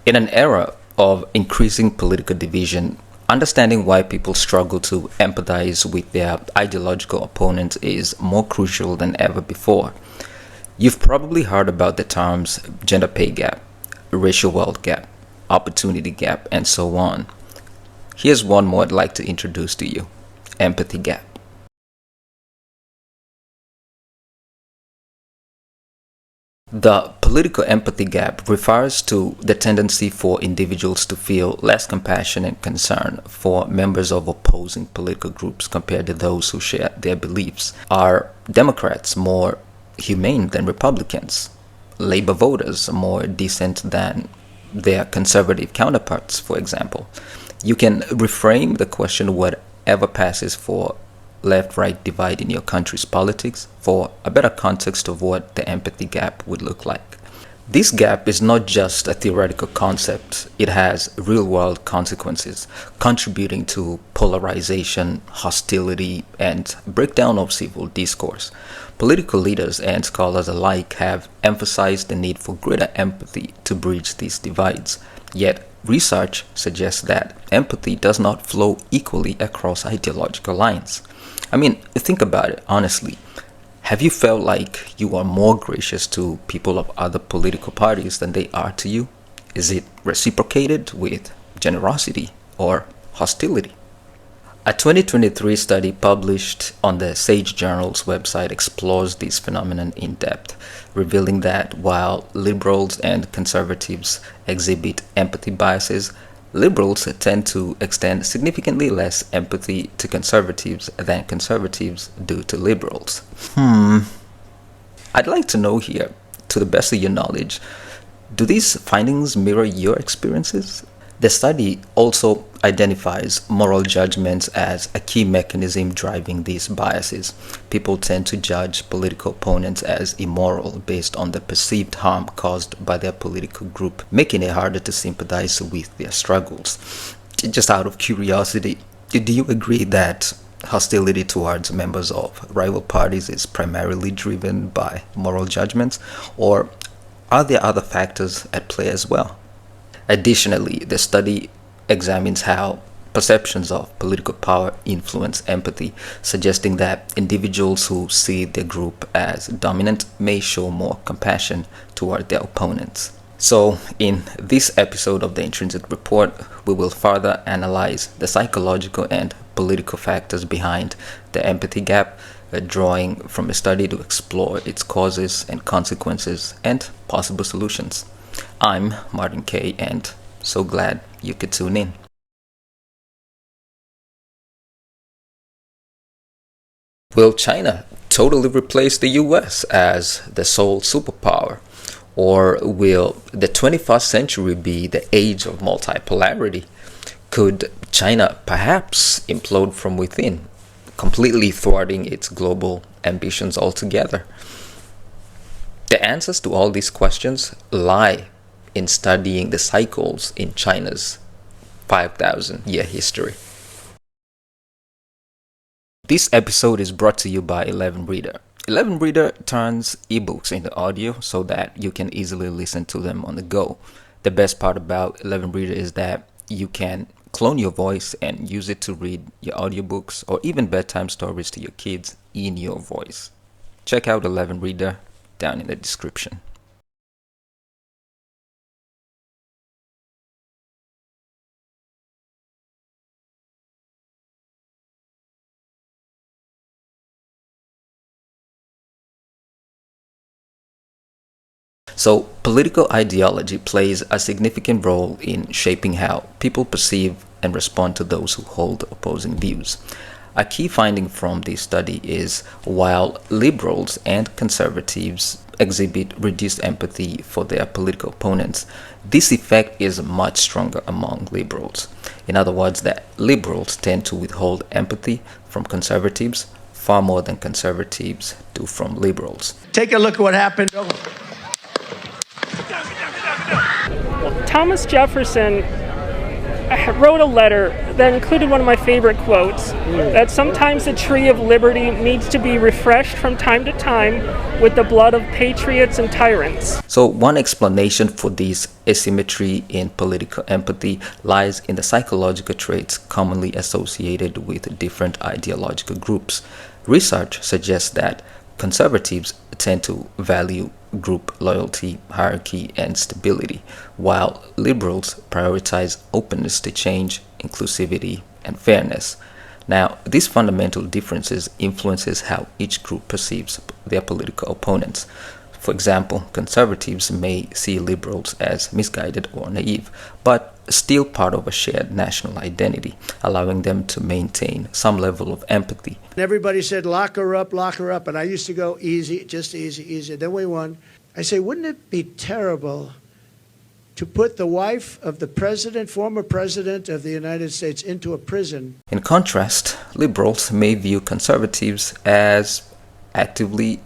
In an era of increasing political division, understanding why people struggle to empathize with their ideological opponents is more crucial than ever before. You've probably heard about the terms gender pay gap, racial wealth gap, opportunity gap, and so on. Here's one more I'd like to introduce to you: empathy gap. The political empathy gap refers to the tendency for individuals to feel less compassion and concern for members of opposing political groups compared to those who share their beliefs. Are Democrats more humane than Republicans? Labor voters more decent than their conservative counterparts, for example? You can reframe the question whatever passes for left-right divide in your country's politics for a better context of what the empathy gap would look like. This gap is not just a theoretical concept, it has real-world consequences, contributing to polarization, hostility, and breakdown of civil discourse. Political leaders and scholars alike have emphasized the need for greater empathy to bridge these divides. Yet, research suggests that empathy does not flow equally across ideological lines. I mean, think about it honestly. Have you felt like you are more gracious to people of other political parties than they are to you? Is it reciprocated with generosity or hostility? A 2023 study published on the Sage Journal's website explores this phenomenon in depth, revealing that while liberals and conservatives exhibit empathy biases, liberals tend to extend significantly less empathy to conservatives than conservatives do to liberals. I'd like to know here, to the best of your knowledge, do these findings mirror your experiences? The study also identifies moral judgments as a key mechanism driving these biases. People tend to judge political opponents as immoral based on the perceived harm caused by their political group, making it harder to sympathize with their struggles. Just out of curiosity, do you agree that hostility towards members of rival parties is primarily driven by moral judgments, or are there other factors at play as well? Additionally, the study examines how perceptions of political power influence empathy, suggesting that individuals who see their group as dominant may show more compassion toward their opponents. So, in this episode of the Intrinsic Report, we will further analyze the psychological and political factors behind the empathy gap, drawing from a study to explore its causes and consequences and possible solutions. I'm Martin K, and so glad you could tune in. Will China totally replace the US as the sole superpower? Or will the 21st century be the age of multipolarity? Could China perhaps implode from within, completely thwarting its global ambitions altogether? The answers to all these questions lie in studying the cycles in China's 5,000-year history. This episode is brought to you by 11 Reader. 11 Reader turns ebooks into audio so that you can easily listen to them on the go. The best part about 11 Reader is that you can clone your voice and use it to read your audiobooks or even bedtime stories to your kids in your voice. Check out 11 Reader down in the description. So, political ideology plays a significant role in shaping how people perceive and respond to those who hold opposing views. A key finding from this study is while liberals and conservatives exhibit reduced empathy for their political opponents, this effect is much stronger among liberals. In other words, that liberals tend to withhold empathy from conservatives far more than conservatives do from liberals. Take a look at what happened. Thomas Jefferson I wrote a letter that included one of my favorite quotes, that sometimes the tree of liberty needs to be refreshed from time to time with the blood of patriots and tyrants. So one explanation for this asymmetry in political empathy lies in the psychological traits commonly associated with different ideological groups. Research suggests that conservatives tend to value group loyalty, hierarchy, and stability, while liberals prioritize openness to change, inclusivity, and fairness. Now, these fundamental differences influences how each group perceives their political opponents. For example, conservatives may see liberals as misguided or naive, but still part of a shared national identity, allowing them to maintain some level of empathy. Everybody said, lock her up, and I used to go easy, just easy, easy. Then we won. I say, wouldn't it be terrible to put the wife of the president, former president of the United States, into a prison? In contrast, liberals may view conservatives as actively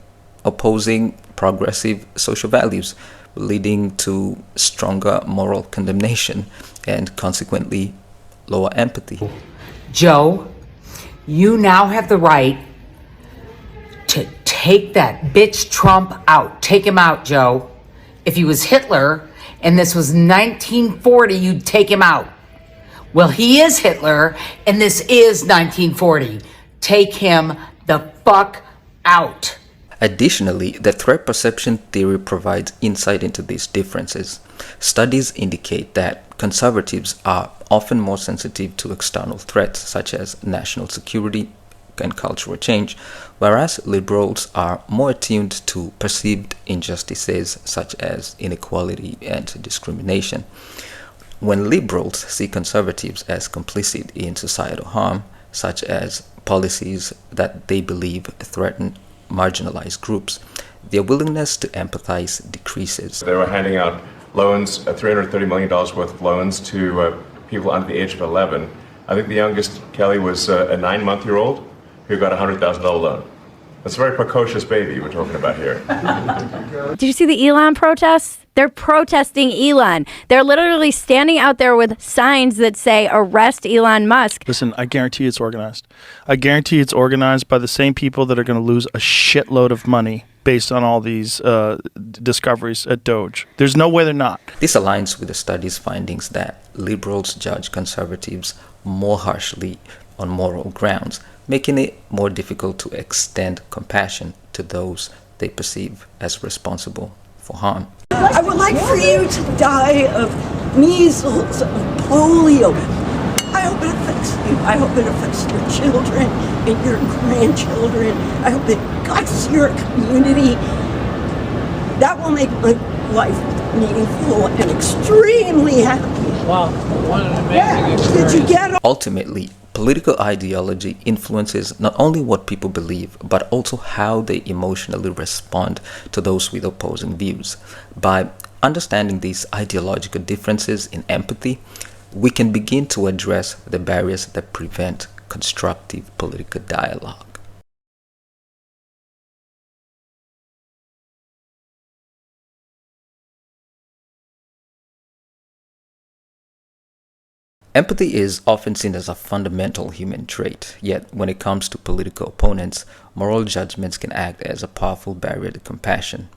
opposing progressive social values, leading to stronger moral condemnation and consequently lower empathy. Joe, you now have the right to take that bitch Trump out. Take him out, Joe. If he was Hitler and this was 1940, you'd take him out. Well, he is Hitler and this is 1940. Take him the fuck out. Additionally, the threat perception theory provides insight into these differences. Studies indicate that conservatives are often more sensitive to external threats such as national security and cultural change, whereas liberals are more attuned to perceived injustices such as inequality and discrimination. When liberals see conservatives as complicit in societal harm, such as policies that they believe threaten marginalized groups, their willingness to empathize decreases. They were handing out loans, $330 million worth of loans to people under the age of 11. I think the youngest, Kelly, was a 9-month-old who got a $100,000 loan. That's a very precocious baby we're talking about here. Did you see the Elon protests? They're protesting Elon. They're literally standing out there with signs that say, arrest Elon Musk. Listen, I guarantee it's organized. I guarantee it's organized by the same people that are going to lose a shitload of money based on all these discoveries at Doge. There's no way they're not. This aligns with the study's findings that liberals judge conservatives more harshly on moral grounds, making it more difficult to extend compassion to those they perceive as responsible for harm. I would like for you to die of measles, of polio. I hope it affects you. I hope it affects your children and your grandchildren. I hope it guts your community. That will make my life meaningful and extremely happy. Wow, what an amazing experience. Did you get it? Ultimately, political ideology influences not only what people believe, but also how they emotionally respond to those with opposing views. By understanding these ideological differences in empathy, we can begin to address the barriers that prevent constructive political dialogue. Empathy is often seen as a fundamental human trait, yet when it comes to political opponents, moral judgments can act as a powerful barrier to compassion.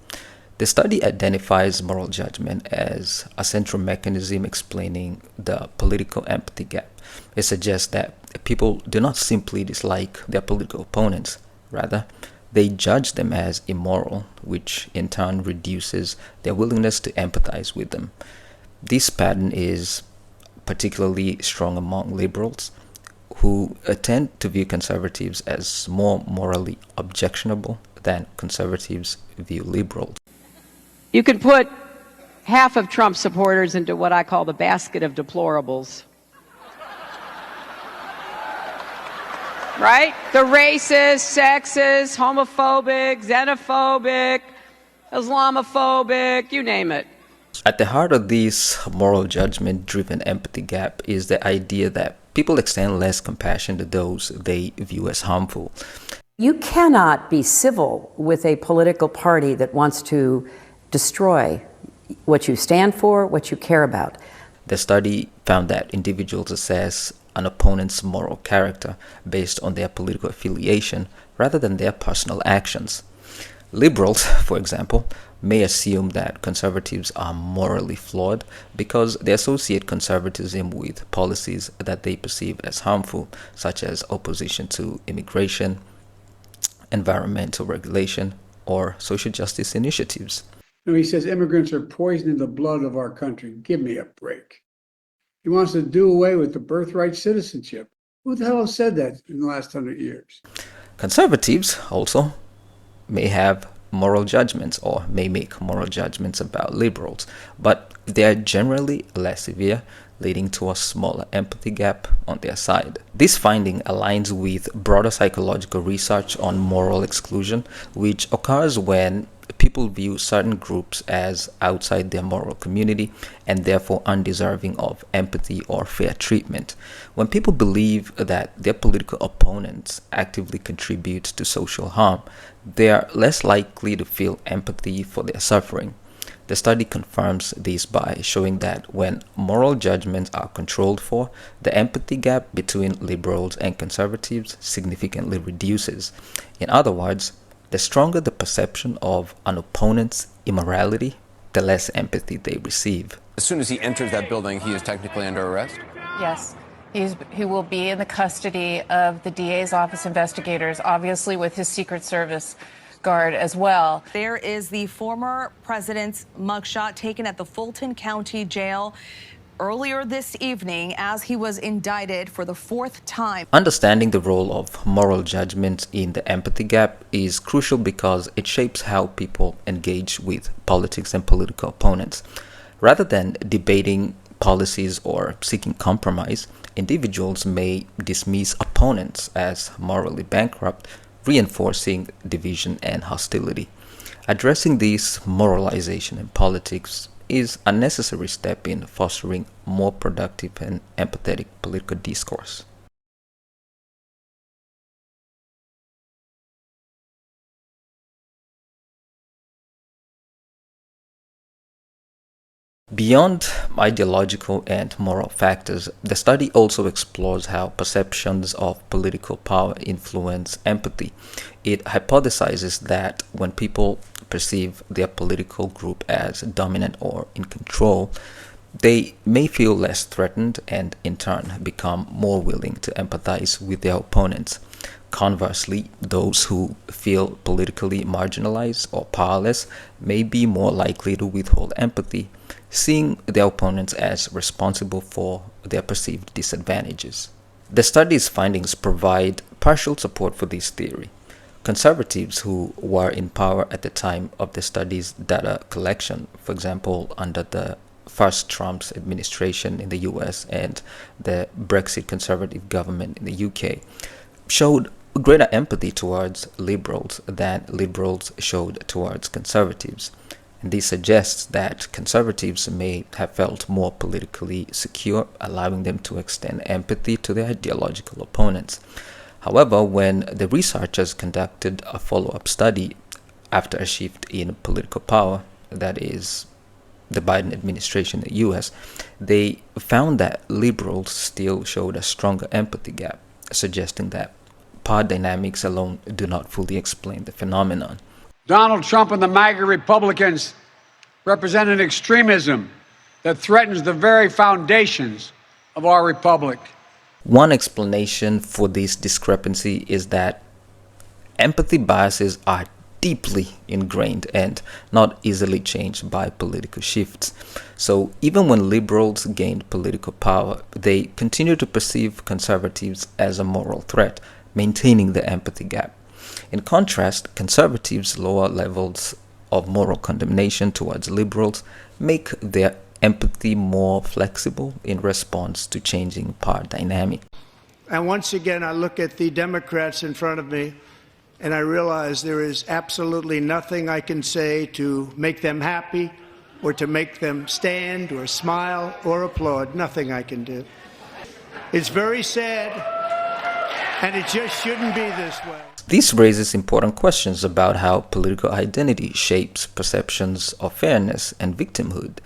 The study identifies moral judgment as a central mechanism explaining the political empathy gap. It suggests that people do not simply dislike their political opponents, rather, they judge them as immoral, which in turn reduces their willingness to empathize with them. This pattern is particularly strong among liberals, who tend to view conservatives as more morally objectionable than conservatives view liberals. You can put half of Trump supporters into what I call the basket of deplorables. Right? The racist, sexist, homophobic, xenophobic, Islamophobic, you name it. At the heart of this moral judgment-driven empathy gap is the idea that people extend less compassion to those they view as harmful. You cannot be civil with a political party that wants to destroy what you stand for, what you care about. The study found that individuals assess an opponent's moral character based on their political affiliation rather than their personal actions. Liberals, for example, may assume that conservatives are morally flawed because they associate conservatism with policies that they perceive as harmful, such as opposition to immigration, environmental regulation, or social justice initiatives. He says immigrants are poisoning the blood of our country. Give me a break. He wants to do away with the birthright citizenship. Who the hell has said that in the last 100 years? Conservatives also may have moral judgments or may make moral judgments about liberals, but they are generally less severe, leading to a smaller empathy gap on their side. This finding aligns with broader psychological research on moral exclusion, which occurs when people view certain groups as outside their moral community and therefore undeserving of empathy or fair treatment. When people believe that their political opponents actively contribute to social harm, they are less likely to feel empathy for their suffering. The study confirms this by showing that when moral judgments are controlled for, the empathy gap between liberals and conservatives significantly reduces. In other words, the stronger the perception of an opponent's immorality, the less empathy they receive. As soon as he enters that building, he is technically under arrest? Yes. He will be in the custody of the DA's office investigators, obviously with his Secret Service guard as well. There is the former president's mugshot taken at the Fulton County Jail earlier this evening as he was indicted for the 4th time. Understanding the role of moral judgment in the empathy gap is crucial because it shapes how people engage with politics and political opponents. Rather than debating policies or seeking compromise, individuals may dismiss opponents as morally bankrupt, reinforcing division and hostility. Addressing this moralization in politics is a necessary step in fostering more productive and empathetic political discourse. Beyond ideological and moral factors, the study also explores how perceptions of political power influence empathy. It hypothesizes that when people perceive their political group as dominant or in control, they may feel less threatened and in turn become more willing to empathize with their opponents. Conversely, those who feel politically marginalized or powerless may be more likely to withhold empathy, seeing their opponents as responsible for their perceived disadvantages. The study's findings provide partial support for this theory. Conservatives who were in power at the time of the study's data collection, for example, under the first Trump's administration in the US and the Brexit conservative government in the UK, showed greater empathy towards liberals than liberals showed towards conservatives. And this suggests that conservatives may have felt more politically secure, allowing them to extend empathy to their ideological opponents. However, when the researchers conducted a follow-up study after a shift in political power, that is, the Biden administration in the US, they found that liberals still showed a stronger empathy gap, suggesting that power dynamics alone do not fully explain the phenomenon. Donald Trump and the MAGA Republicans represent an extremism that threatens the very foundations of our republic. One explanation for this discrepancy is that empathy biases are deeply ingrained and not easily changed by political shifts. So even when liberals gained political power, they continue to perceive conservatives as a moral threat, maintaining the empathy gap. In contrast, conservatives' lower levels of moral condemnation towards liberals make their empathy more flexible in response to changing power dynamic. And once again, I look at the Democrats in front of me and I realize there is absolutely nothing I can say to make them happy or to make them stand or smile or applaud. Nothing I can do. It's very sad, and it just shouldn't be this way. This raises important questions about how political identity shapes perceptions of fairness and victimhood.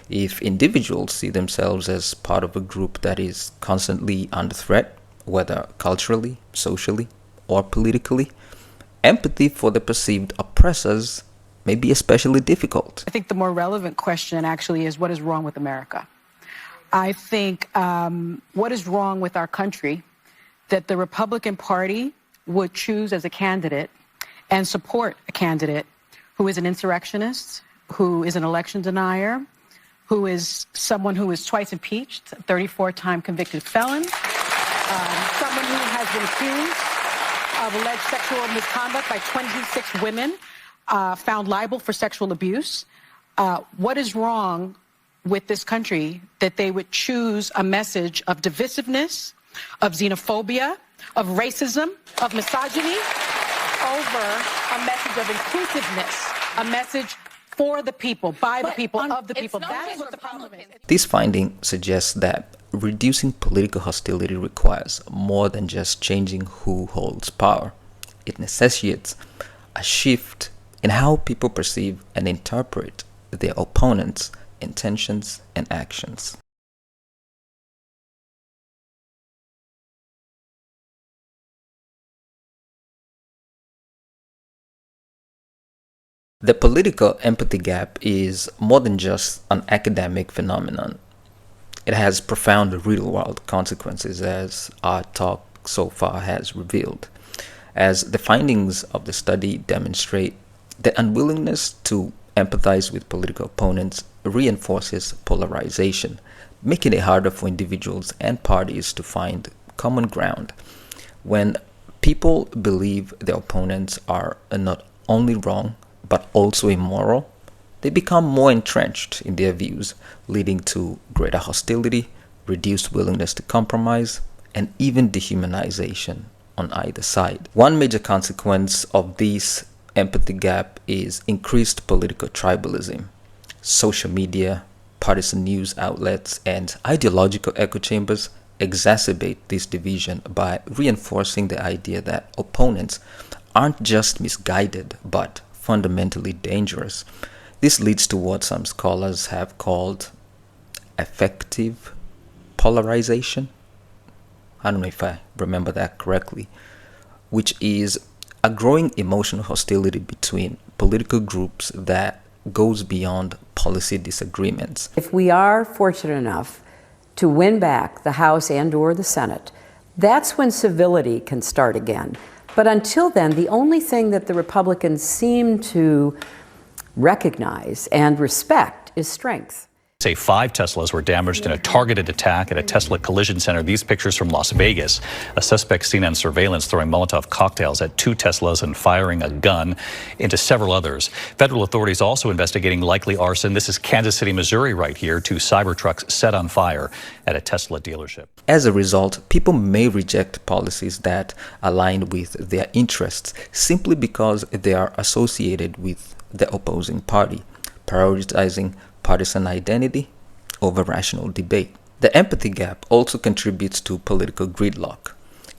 If individuals see themselves as part of a group that is constantly under threat, whether culturally, socially, or politically, empathy for the perceived oppressors may be especially difficult. I think the more relevant question actually is, what is wrong with America? I think what is wrong with our country that the Republican Party would choose as a candidate and support a candidate who is an insurrectionist, who is an election denier, who is someone who is twice impeached, a 34-time convicted felon, someone who has been accused of alleged sexual misconduct by 26 women, found liable for sexual abuse. What is wrong with this country that they would choose a message of divisiveness, of xenophobia, of racism, of misogyny, over a message of inclusiveness, a message for the people, by the people, of the people? That is what the problem is. This finding suggests that reducing political hostility requires more than just changing who holds power. It necessitates a shift in how people perceive and interpret their opponents' intentions and actions. The political empathy gap is more than just an academic phenomenon. It has profound real-world consequences, as our talk so far has revealed. As the findings of the study demonstrate, the unwillingness to empathize with political opponents reinforces polarization, making it harder for individuals and parties to find common ground. When people believe their opponents are not only wrong, but also immoral, they become more entrenched in their views, leading to greater hostility, reduced willingness to compromise, and even dehumanization on either side. One major consequence of this empathy gap is increased political tribalism. Social media, partisan news outlets, and ideological echo chambers exacerbate this division by reinforcing the idea that opponents aren't just misguided, but fundamentally dangerous. This leads to what some scholars have called affective polarization. I don't know if I remember that correctly, which is a growing emotional hostility between political groups that goes beyond policy disagreements. If we are fortunate enough to win back the House and/or the Senate, that's when civility can start again. But until then, the only thing that the Republicans seem to recognize and respect is strength. Say 5 Teslas were damaged in a targeted attack at a Tesla collision center. These pictures from Las Vegas. A suspect seen on surveillance throwing Molotov cocktails at 2 Teslas and firing a gun into several others. Federal authorities also investigating likely arson. This is Kansas City, Missouri right here. 2 Cybertrucks set on fire at a Tesla dealership. As a result, people may reject policies that align with their interests simply because they are associated with the opposing party, prioritizing partisan identity over rational debate. The empathy gap also contributes to political gridlock.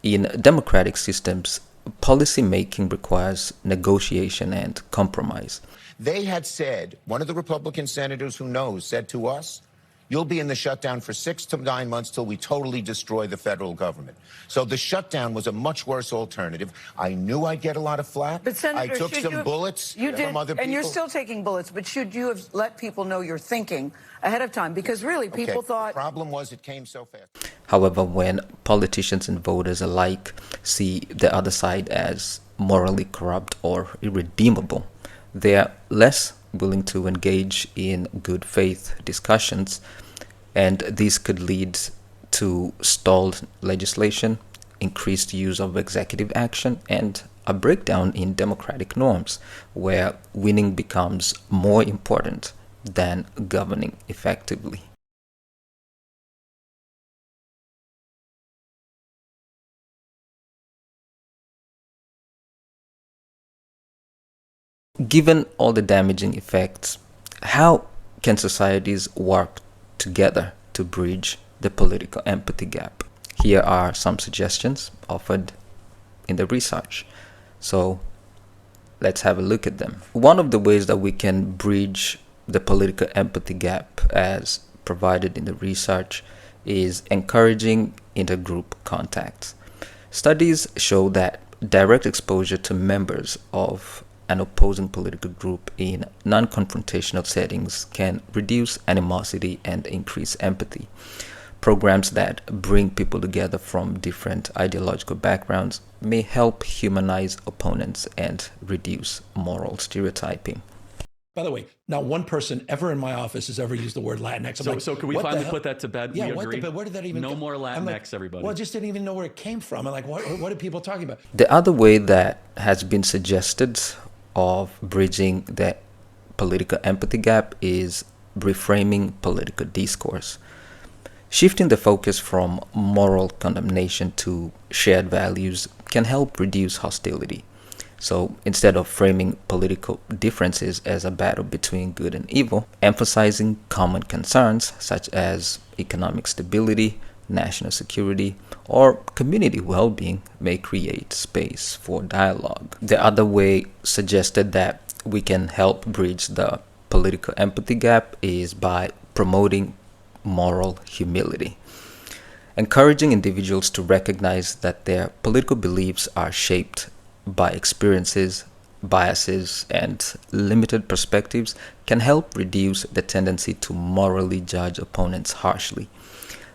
In democratic systems, policy making requires negotiation and compromise. They had said, one of the Republican senators who knows said to us, you'll be in the shutdown for 6 to 9 months till we totally destroy the federal government. So the shutdown was a much worse alternative. I knew I'd get a lot of flack. But Senator, I took some bullets from other people. And you're still taking bullets, but should you have let people know you're thinking ahead of time? Because really, people thought... The problem was it came so fast. However, when politicians and voters alike see the other side as morally corrupt or irredeemable, they are less willing to engage in good faith discussions, and this could lead to stalled legislation, increased use of executive action, and a breakdown in democratic norms, where winning becomes more important than governing effectively. Given all the damaging effects, how can societies work together to bridge the political empathy gap? Here are some suggestions offered in the research. So let's have a look at them. One of the ways that we can bridge the political empathy gap, as provided in the research, is encouraging intergroup contacts. Studies show that direct exposure to members of an opposing political group in non-confrontational settings can reduce animosity and increase empathy. Programs that bring people together from different ideological backgrounds may help humanize opponents and reduce moral stereotyping. By the way, not one person ever in my office has ever used the word Latinx. So can we finally put that to bed? Yeah, we agree? But where did that even No come? more Latinx, everybody. Well, I just didn't even know where it came from. I'm like, what are people talking about? The other way that has been suggested of bridging the political empathy gap is reframing political discourse. Shifting the focus from moral condemnation to shared values can help reduce hostility. So instead of framing political differences as a battle between good and evil, emphasizing common concerns such as economic stability, national security, or community well-being may create space for dialogue. The other way suggested that we can help bridge the political empathy gap is by promoting moral humility. Encouraging individuals to recognize that their political beliefs are shaped by experiences, biases, and limited perspectives can help reduce the tendency to morally judge opponents harshly.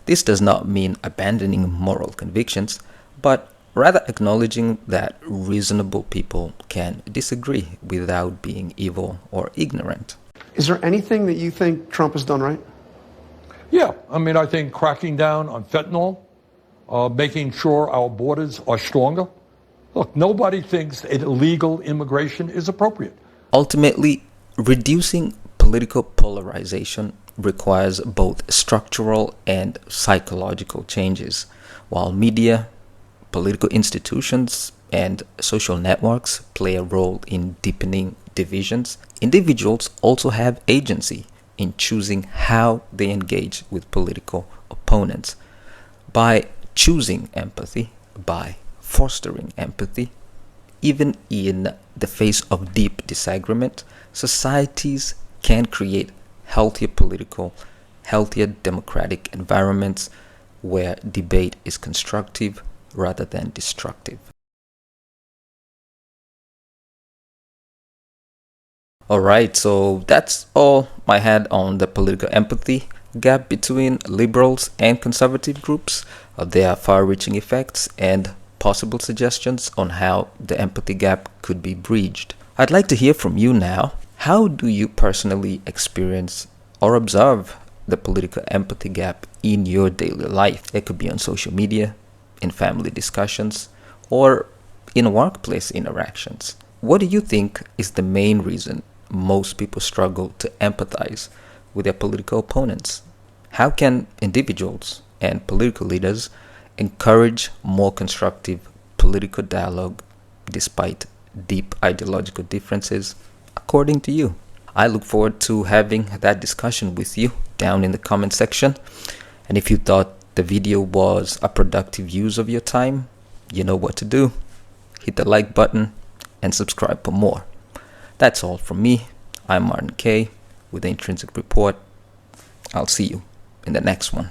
This does not mean abandoning moral convictions, but rather acknowledging that reasonable people can disagree without being evil or ignorant. Is there anything that you think Trump has done right? Yeah, I mean, I think cracking down on fentanyl, making sure our borders are stronger. Look, nobody thinks illegal immigration is appropriate. Ultimately, reducing political polarization requires both structural and psychological changes. While media, political institutions, and social networks play a role in deepening divisions, individuals also have agency in choosing how they engage with political opponents. By choosing empathy, by fostering empathy, even in the face of deep disagreement, societies can create healthier political, healthier democratic environments where debate is constructive rather than destructive. Alright, so that's all I had on the political empathy gap between liberals and conservative groups, their far-reaching effects, and possible suggestions on how the empathy gap could be bridged. I'd like to hear from you now. How do you personally experience or observe the political empathy gap in your daily life? It could be on social media, in family discussions, or in workplace interactions. What do you think is the main reason most people struggle to empathize with their political opponents? How can individuals and political leaders encourage more constructive political dialogue despite deep ideological differences, according to you? I look forward to having that discussion with you down in the comment section. And if you thought the video was a productive use of your time, you know what to do. Hit the like button and subscribe for more. That's all from me. I'm Martin K with the Intrinsic Report. I'll see you in the next one.